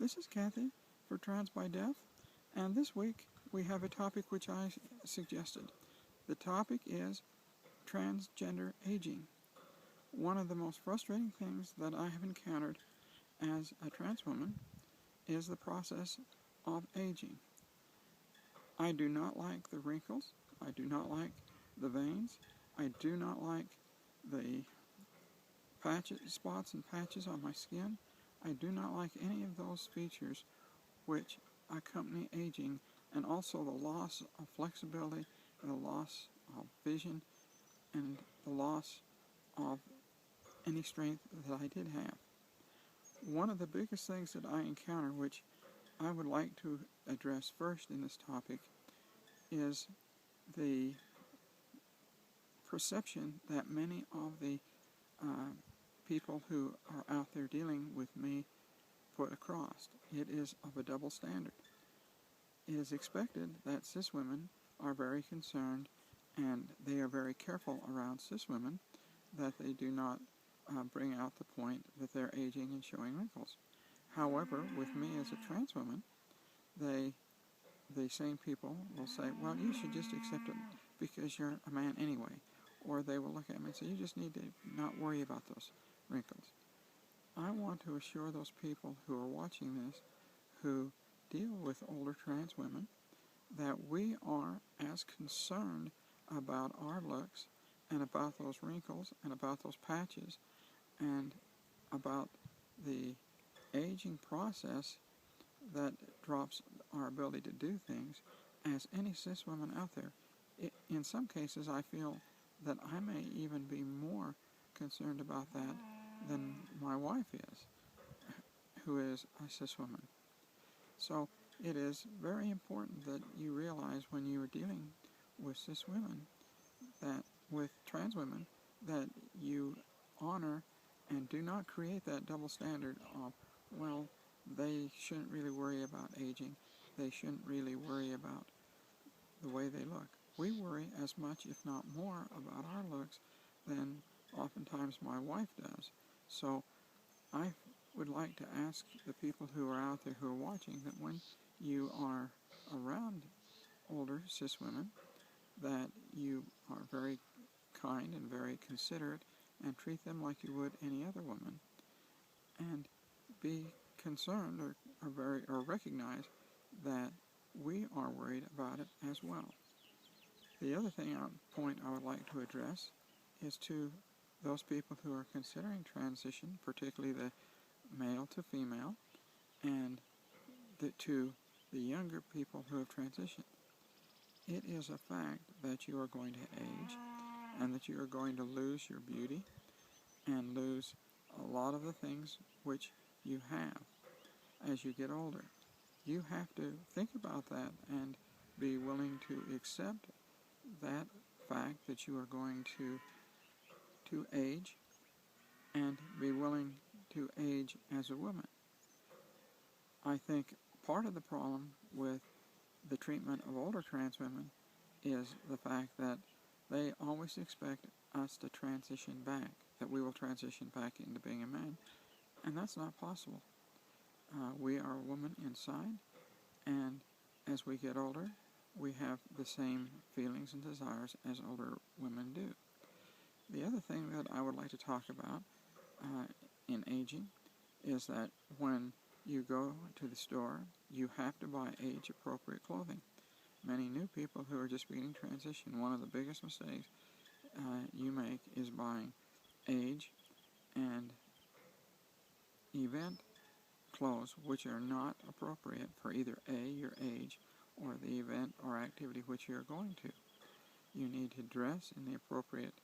This is Cathy for TransByDef, and this week we have a topic which I suggested. The topic is transgender aging. One of the most frustrating things that I have encountered as a trans woman is the process of aging. I do not like the wrinkles. I do not like the veins. I do not like the spots and patches on my skin. I do not like any of those features which accompany aging, and also the loss of flexibility, the loss of vision, and the loss of any strength that I did have. One of the biggest things that I encounter, which I would like to address first in this topic, is the perception that many of the people who are out there dealing with me put across. It is of a double standard. It is expected that cis women are very concerned, and they are very careful around cis women that they do not bring out the point that they're aging and showing wrinkles. However, with me as a trans woman, the same people will say, well, you should just accept it because you're a man anyway. Or they will look at me and say, you just need to not worry about those wrinkles. I want to assure those people who are watching this, who deal with older trans women, that we are as concerned about our looks and about those wrinkles and about those patches and about the aging process that drops our ability to do things as any cis woman out there. In some cases, I feel that I may even be more concerned about that than my wife is, who is a cis woman. So it is very important that you realize when you are dealing with cis women, that with trans women, that you honor and do not create that double standard of, well, they shouldn't really worry about aging, they shouldn't really worry about the way they look. We worry as much, if not more, about our looks than oftentimes my wife does. So I would like to ask the people who are out there who are watching that when you are around older cis women, that you are very kind and very considerate and treat them like you would any other woman, and be concerned or recognize that we are worried about it as well. The other point I would like to address is to those people who are considering transition, particularly the male to female, and to the younger people who have transitioned. It is a fact that you are going to age and that you are going to lose your beauty and lose a lot of the things which you have as you get older. You have to think about that and be willing to accept that fact that you are going to age, and be willing to age as a woman. I think part of the problem with the treatment of older trans women is the fact that they always expect us to transition back, that we will transition back into being a man, and that's not possible. We are a woman inside, and as we get older, we have the same feelings and desires as older women do. The other thing that I would like to talk about in aging is that when you go to the store, you have to buy age-appropriate clothing. Many new people who are just beginning transition, one of the biggest mistakes you make is buying age and event clothes which are not appropriate for either A, your age, or the event or activity which you are going to. You need to dress in the appropriate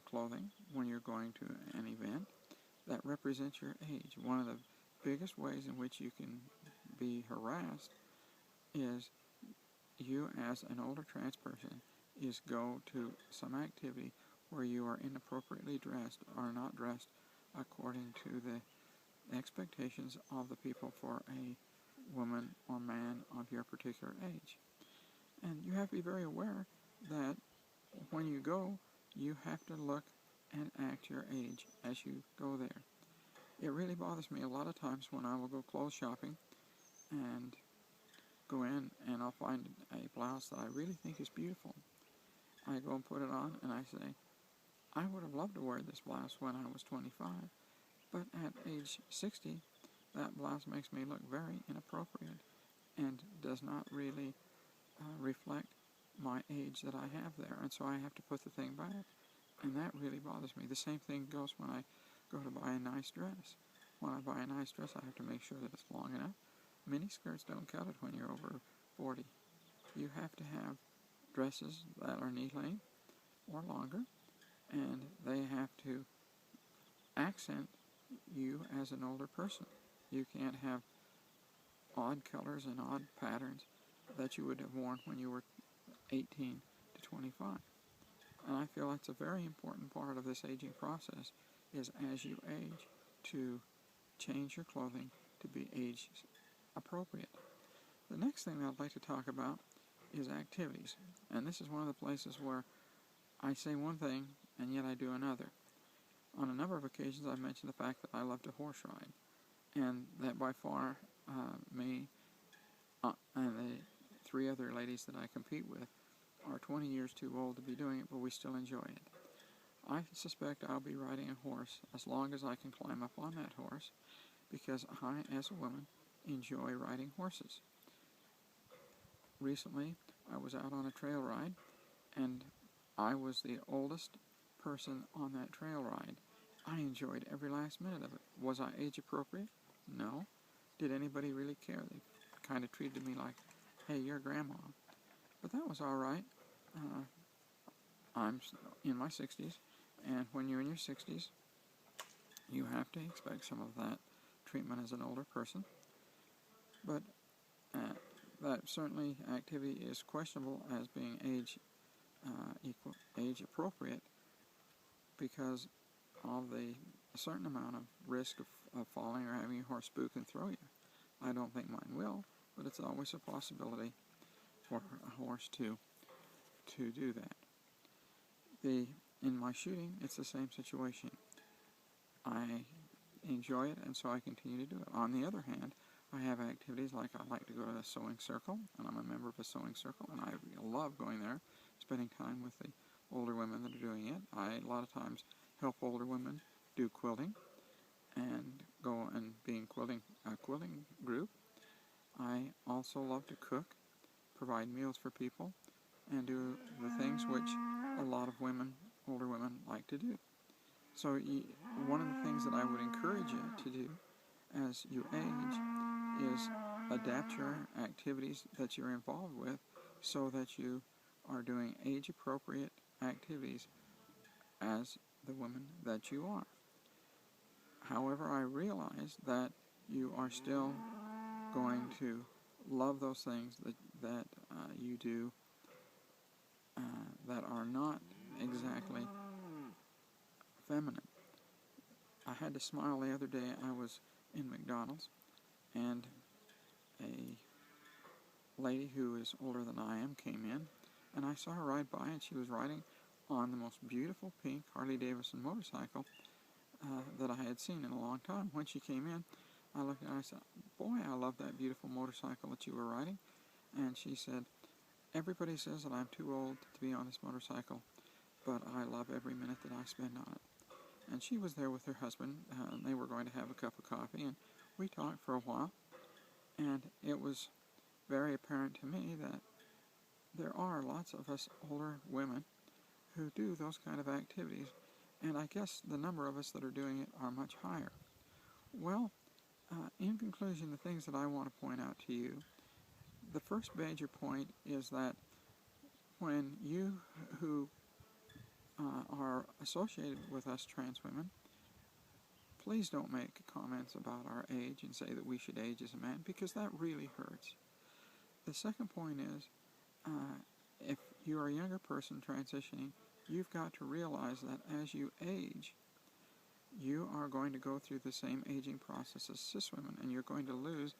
clothing when you're going to an event that represents your age. One of the biggest ways in which you can be harassed is you as an older trans person is go to some activity where you are inappropriately dressed or not dressed according to the expectations of the people for a woman or man of your particular age. And you have to be very aware that when you go, you have to look and act your age as you go there. It really bothers me a lot of times when I will go clothes shopping and go in and I'll find a blouse that I really think is beautiful. I go and put it on and I say, I would have loved to wear this blouse when I was 25, but at age 60, that blouse makes me look very inappropriate and does not really reflect my age that I have there, and so I have to put the thing back, and that really bothers me. The same thing goes when I go to buy a nice dress. When I buy a nice dress, I have to make sure that it's long enough. Mini skirts don't cut it when you're over 40. You have to have dresses that are knee-length or longer, and they have to accent you as an older person. You can't have odd colors and odd patterns that you would have worn when you were 18 to 25. And I feel that's a very important part of this aging process, is as you age to change your clothing to be age appropriate. The next thing I'd like to talk about is activities. And this is one of the places where I say one thing and yet I do another. On a number of occasions I've mentioned the fact that I love to horse ride, and that by far me and the 3 other ladies that I compete with are 20 years too old to be doing it, but we still enjoy it. I suspect I'll be riding a horse as long as I can climb up on that horse, because I, as a woman, enjoy riding horses. Recently, I was out on a trail ride, and I was the oldest person on that trail ride. I enjoyed every last minute of it. Was I age appropriate? No. Did anybody really care? They kind of treated me like, hey, you're grandma. But that was all right. I'm in my 60s, and when you're in your 60s, you have to expect some of that treatment as an older person. But that certainly activity is questionable as being age appropriate, because of a certain amount of risk of falling or having your horse spook and throw you. I don't think mine will, but it's always a possibility for a horse to do that. In my shooting, it's the same situation. I enjoy it, and so I continue to do it. On the other hand, I have activities like I like to go to a sewing circle, and I'm a member of a sewing circle, and I love going there, spending time with the older women that are doing it. I, a lot of times, help older women do quilting, and go and be in a quilting group. I also love to cook, provide meals for people, and do the things which a lot of older women, like to do. So one of the things that I would encourage you to do as you age is adapt your activities that you're involved with so that you are doing age-appropriate activities as the woman that you are. However, I realize that you are still going to love those things that you do that are not exactly feminine. I had to smile the other day. I was in McDonald's, and a lady who is older than I am came in, and I saw her ride by, and she was riding on the most beautiful pink Harley-Davidson motorcycle that I had seen in a long time. When she came in, I looked at her and I said, boy, I love that beautiful motorcycle that you were riding. And she said, everybody says that I'm too old to be on this motorcycle, but I love every minute that I spend on it. And she was there with her husband, and they were going to have a cup of coffee, and we talked for a while, and it was very apparent to me that there are lots of us older women who do those kind of activities, and I guess the number of us that are doing it are much higher. Well, in conclusion, the things that I want to point out to you, the first major point is that when you who are associated with us trans women, please don't make comments about our age and say that we should age as a man, because that really hurts. The second point is, if you're a younger person transitioning, you've got to realize that as you age, you are going to go through the same aging process as cis women, and you're going to lose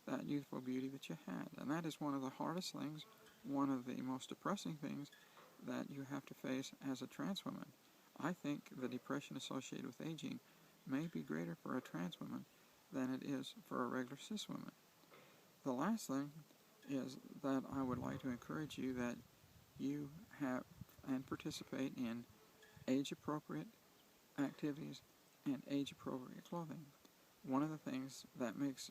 that youthful beauty that you had. And that is one of the hardest things, one of the most depressing things that you have to face as a trans woman. I think the depression associated with aging may be greater for a trans woman than it is for a regular cis woman. The last thing is that I would like to encourage you that you have and participate in age-appropriate activities and age-appropriate clothing. One of the things that makes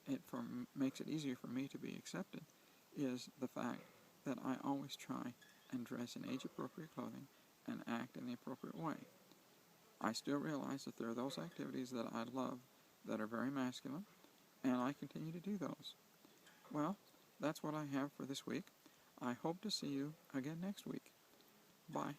it easier for me to be accepted is the fact that I always try and dress in age-appropriate clothing and act in the appropriate way. I still realize that there are those activities that I love that are very masculine, and I continue to do those. Well, that's what I have for this week. I hope to see you again next week. Bye.